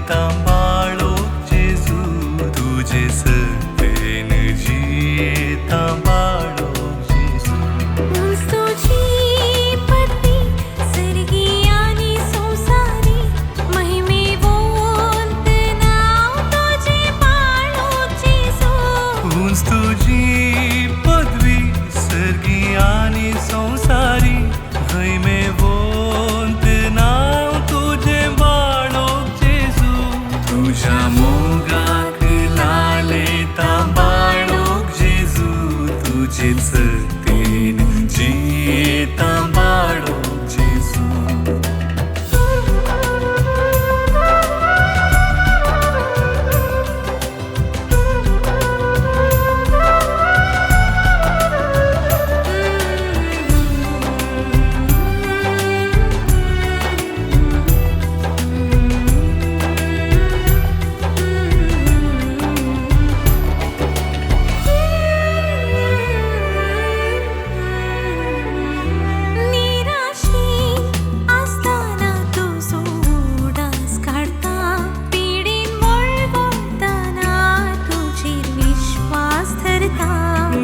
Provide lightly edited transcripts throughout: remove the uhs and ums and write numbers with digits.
तांबाळो जेजू तुझे सतेन जिये तांबाळो जेजू तुझी पदवी सर्गी आणि संसारी महिमेवंत नाव तुझे पाळो जेजू उंच तुझी पदवी सर्गी आणि संसारी महिमेवंत नाव तुझे बाळो जेजू तुझ्या मोगाक लाले तांबाळो जेजू तुझे सतेन जिये तांबाळो जेजू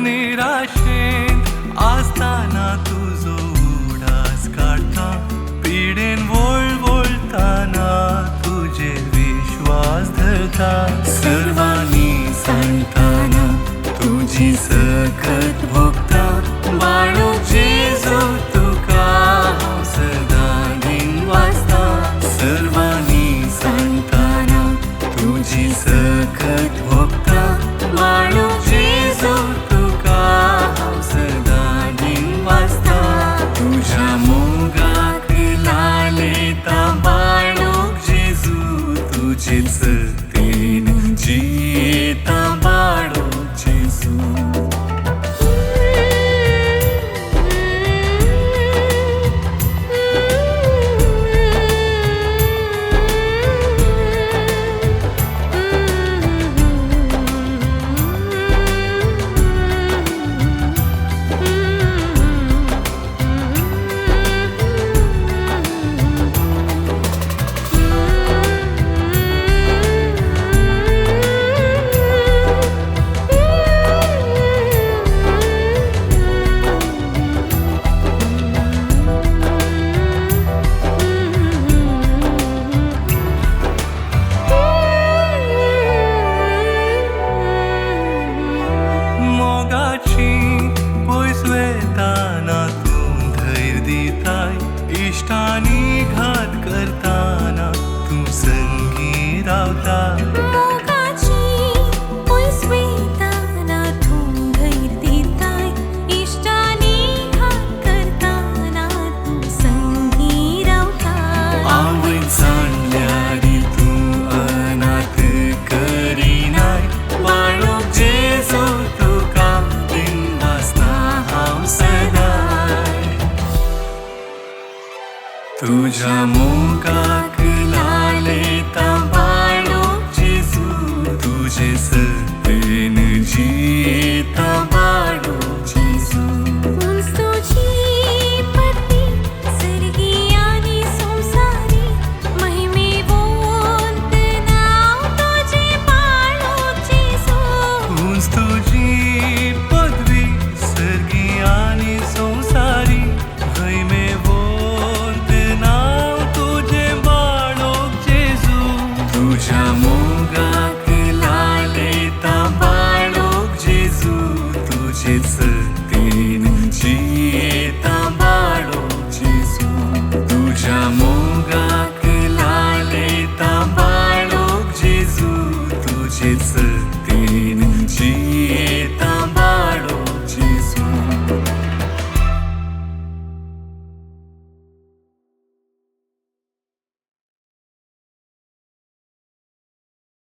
निराशेन आसताना तुझो उडास काढता पिडेन वळवळताना तुझे विश्वास धरता सर्वांनी सांगताना तुझी सकत भोगता बाळो जेजू तुका हांव सदा दिन वाचता सर्वांनी सांगताना तुझी सकत भोगता बाळो जेजू तुझ्या मोगाक लाले तांबाळो जेजू तुझे सतेन जिये तांबाळो जेजू वेताना तू धैर्य दिताय इष्टांनी घात करताना तू संगी रावता तुझ्या मोगाक